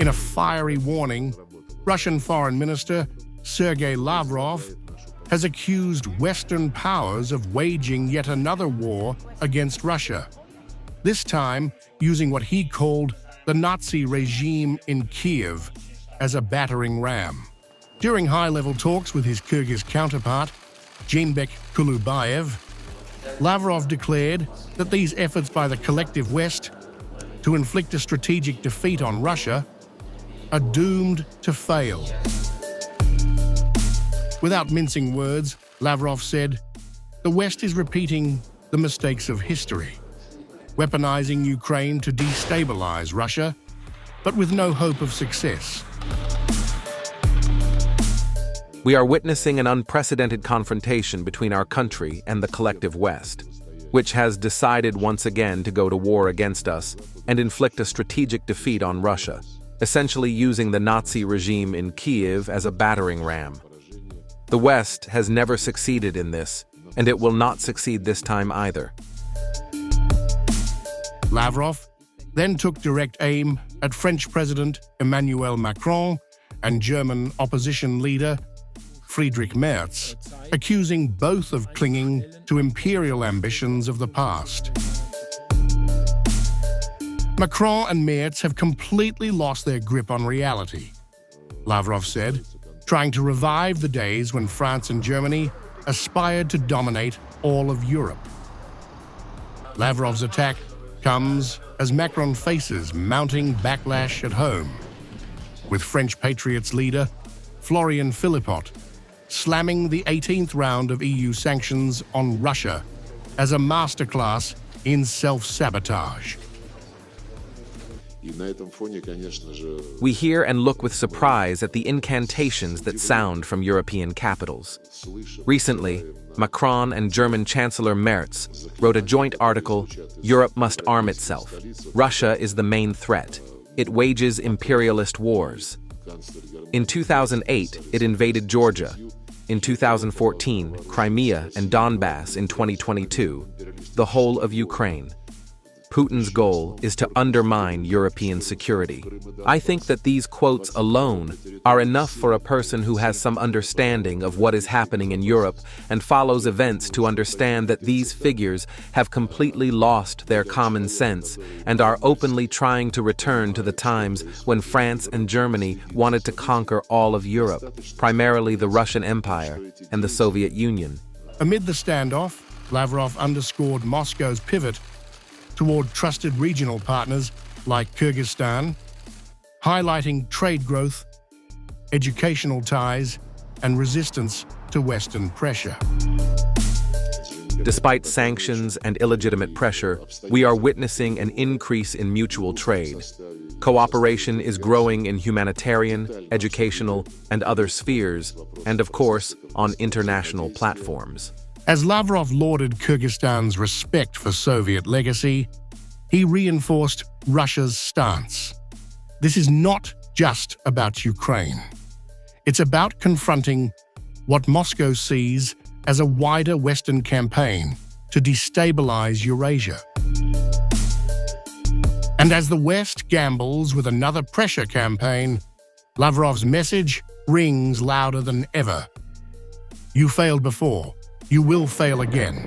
In a fiery warning, Russian Foreign Minister Sergey Lavrov has accused Western powers of waging yet another war against Russia, this time using what he called the Nazi regime in Kyiv as a battering ram. During high-level talks with his Kyrgyz counterpart, Jeenbek Kulubayev, Lavrov declared that these efforts by the collective West to inflict a strategic defeat on Russia are doomed to fail. Without mincing words, Lavrov said, "The West is repeating the mistakes of history, weaponizing Ukraine to destabilize Russia, but with no hope of success." We are witnessing an unprecedented confrontation between our country and the collective West, which has decided once again to go to war against us and inflict a strategic defeat on Russia, essentially using the Nazi regime in Kyiv as a battering ram. The West has never succeeded in this, and it will not succeed this time either. Lavrov then took direct aim at French President Emmanuel Macron and German opposition leader Friedrich Merz, accusing both of clinging to imperial ambitions of the past. Macron and Merz have completely lost their grip on reality, Lavrov said, trying to revive the days when France and Germany aspired to dominate all of Europe. Lavrov's attack comes as Macron faces mounting backlash at home, with French Patriots leader Florian Philippot slamming the 18th round of EU sanctions on Russia as a masterclass in self-sabotage. We hear and look with surprise at the incantations that sound from European capitals. Recently, Macron and German Chancellor Merz wrote a joint article, "Europe must arm itself. Russia is the main threat. It wages imperialist wars." In 2008, it invaded Georgia. In 2014, Crimea and Donbass. In 2022, the whole of Ukraine. Putin's goal is to undermine European security. I think that these quotes alone are enough for a person who has some understanding of what is happening in Europe and follows events to understand that these figures have completely lost their common sense and are openly trying to return to the times when France and Germany wanted to conquer all of Europe, primarily the Russian Empire and the Soviet Union. Amid the standoff, Lavrov underscored Moscow's pivot toward trusted regional partners like Kyrgyzstan, highlighting trade growth, educational ties, and resistance to Western pressure. Despite sanctions and illegitimate pressure, we are witnessing an increase in mutual trade. Cooperation is growing in humanitarian, educational, and other spheres, and of course, on international platforms. As Lavrov lauded Kyrgyzstan's respect for Soviet legacy, he reinforced Russia's stance. This is not just about Ukraine. It's about confronting what Moscow sees as a wider Western campaign to destabilize Eurasia. And as the West gambles with another pressure campaign, Lavrov's message rings louder than ever. You failed before. You will fail again.